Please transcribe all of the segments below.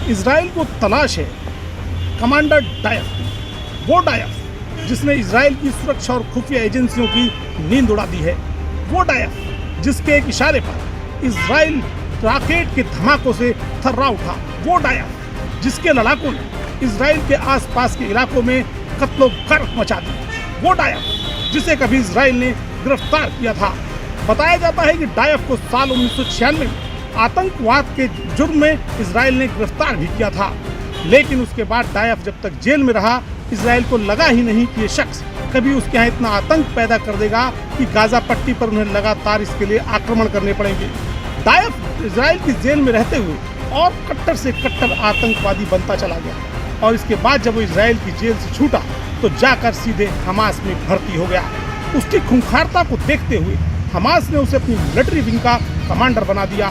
Israel को तलाश है कमांडर डायफ, वो डायफ जिसने इजराइल की सुरक्षा और खुफिया एजेंसियों की नींद उड़ा दी है, वो डायफ जिसके एक इशारे पर इजराइल रॉकेट के धमाकों से थर्रा उठा, वो डायफ जिसके लड़ाकों ने इजराइल के आसपास के इलाकों में कत्लो गर्क मचा दी, वो डायफ जिसे कभी इजराइल ने गिरफ्तार किया था। बताया जाता है कि डायफ को साल 1996 में आतंकवाद के जुर्म में इजराइल ने गिरफ्तार भी किया था, लेकिन उसके बाद डायफ जब तक जेल में रहा, इजराइल को लगा ही नहीं कि ये शख्स कभी उसके यहाँ इतना आतंक पैदा कर देगा कि गाजा पट्टी पर उन्हें लगातार इसके लिए आक्रमण करने पड़ेंगे। डायफ इजराइल की जेल में रहते हुए और कट्टर से कट्टर आतंकवादी बनता चला गया, और इसके बाद जब वो इजराइल की जेल से छूटा तो जाकर सीधे हमास में भर्ती हो गया। उसकी खूंखारता को देखते हुए हमास ने उसे अपनी मिलिट्री विंग का कमांडर बना दिया।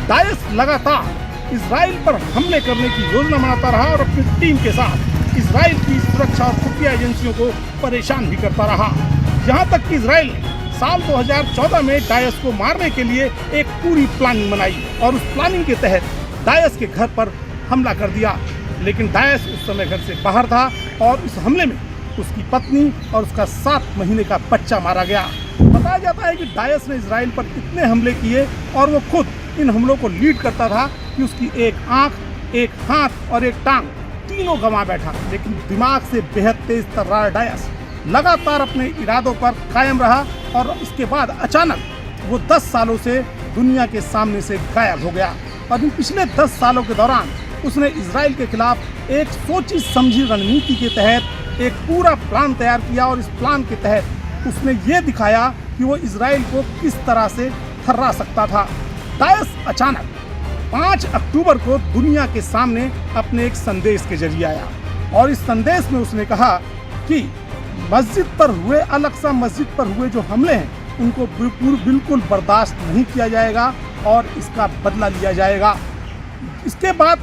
डायस लगातार इजराइल पर हमले करने की योजना बनाता रहा और अपनी टीम के साथ इजराइल की सुरक्षा और खुफिया एजेंसियों को परेशान भी करता रहा। यहाँ तक कि इजराइल ने साल 2014 में डायस को मारने के लिए एक पूरी प्लानिंग बनाई और उस प्लानिंग के तहत डायस के घर पर हमला कर दिया, लेकिन डायस उस समय घर से बाहर था और इस हमले में उसकी पत्नी और उसका 7 महीने का बच्चा मारा गया। बताया जाता है कि डायस ने इजराइल पर इतने हमले किए और वो खुद इन हमलों को लीड करता था कि उसकी एक आंख, एक हाथ और एक टांग तीनों गंवा बैठा, लेकिन दिमाग से बेहद तेज तर्रार डायस लगातार अपने इरादों पर कायम रहा और इसके बाद अचानक वो 10 सालों से दुनिया के सामने से गायब हो गया। और इन पिछले 10 सालों के दौरान उसने इजराइल के खिलाफ एक सोची समझी रणनीति के तहत एक पूरा प्लान तैयार किया और इस प्लान के तहत उसने ये दिखाया कि वो इजराइल को किस तरह से थर्रा सकता था। डायस अचानक 5 अक्टूबर को दुनिया के सामने अपने एक संदेश के जरिए आया और इस संदेश में उसने कहा कि मस्जिद पर हुए, अल-अक्सा मस्जिद पर हुए जो हमले हैं उनको बिल्कुल बर्दाश्त नहीं किया जाएगा और इसका बदला लिया जाएगा। इसके बाद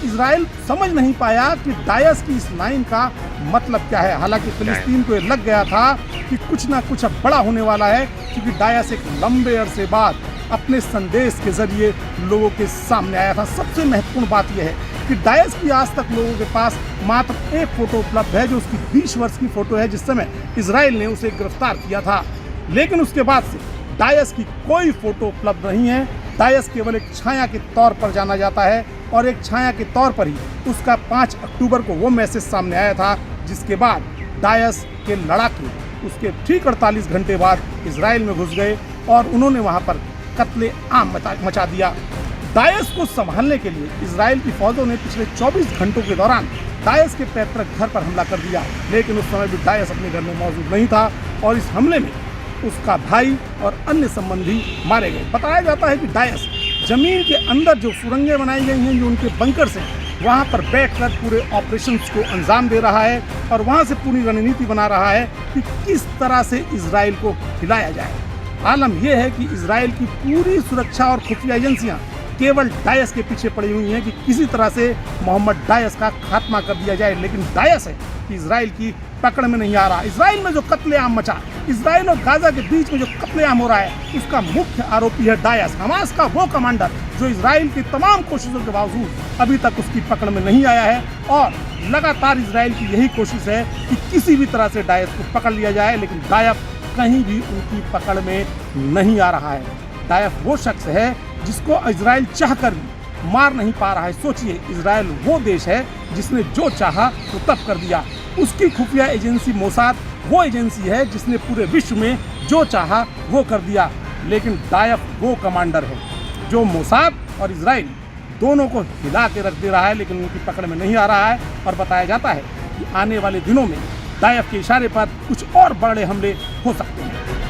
इजराइल समझ नहीं पाया कि डायस की इस लाइन का मतलब क्या है। हालांकि फिलिस्तीन को ये लग गया था कि कुछ ना कुछ अब बड़ा होने वाला है, क्योंकि डायस एक लंबे अरसे बाद अपने संदेश के जरिए लोगों के सामने आया था। सबसे महत्वपूर्ण बात यह है कि डायस की आज तक लोगों के पास मात्र एक फोटो उपलब्ध है, जो उसकी 20 वर्ष की फोटो है, जिस समय इजराइल ने उसे गिरफ्तार किया था। लेकिन उसके बाद से डायस की कोई फोटो उपलब्ध नहीं है। डायस केवल एक छाया के तौर पर जाना जाता है और एक छाया के तौर पर ही उसका 5 अक्टूबर को वो मैसेज सामने आया था, जिसके बाद डायस के लड़ाके उसके ठीक 48 घंटे बाद इजराइल में घुस गए और उन्होंने वहाँ पर कत्ले आम मचा दिया। डायस को संभालने के लिए इजराइल की फौजों ने पिछले 24 घंटों के दौरान डायस के पैतृक घर पर हमला कर दिया, लेकिन उस समय भी डायस अपने घर में मौजूद नहीं था और इस हमले में उसका भाई और अन्य संबंधी मारे गए। बताया जाता है कि डायस जमीन के अंदर जो सुरंगें बनाई गई हैं, जो उनके बंकर से, वहाँ पर बैठकर पूरे ऑपरेशंस को अंजाम दे रहा है और वहाँ से पूरी रणनीति बना रहा है कि किस तरह से इजराइल को हिलाया जाए। आलम यह है कि इजराइल की पूरी सुरक्षा और खुफिया एजेंसियाँ केवल डायस के पीछे पड़ी हुई हैं कि किसी तरह से मोहम्मद डायस का खात्मा कर दिया जाए, लेकिन डायस है कि इजराइल की पकड़ में नहीं आ रहा। इजराइल में जो कत्लेआम मचा, इजराइल और गाजा के बीच में जो कत्लेआम हो रहा है, उसका मुख्य आरोपी है डायस, हमास का वो कमांडर जो इजराइल की तमाम कोशिशों के बावजूद अभी तक उसकी पकड़ में नहीं आया है। और लगातार इजराइल की यही कोशिश है कि किसी भी तरह से डायस को पकड़ लिया जाए, लेकिन डायस कहीं भी उनकी पकड़ में नहीं आ रहा है। डायस वो शख्स है जिसको इजराइल चाहकर भी मार नहीं पा रहा है। सोचिए, इजराइल वो देश है जिसने जो चाहा वो तब कर दिया। उसकी खुफिया एजेंसी मोसाद वो एजेंसी है जिसने पूरे विश्व में जो चाहा वो कर दिया, लेकिन डायस वो कमांडर है जो मोसाद और इजराइल दोनों को हिला के रख दे रहा है, लेकिन उनकी पकड़ में नहीं आ रहा है। और बताया जाता है कि आने वाले दिनों में डायस के इशारे पर कुछ और बड़े हमले हो सकते हैं।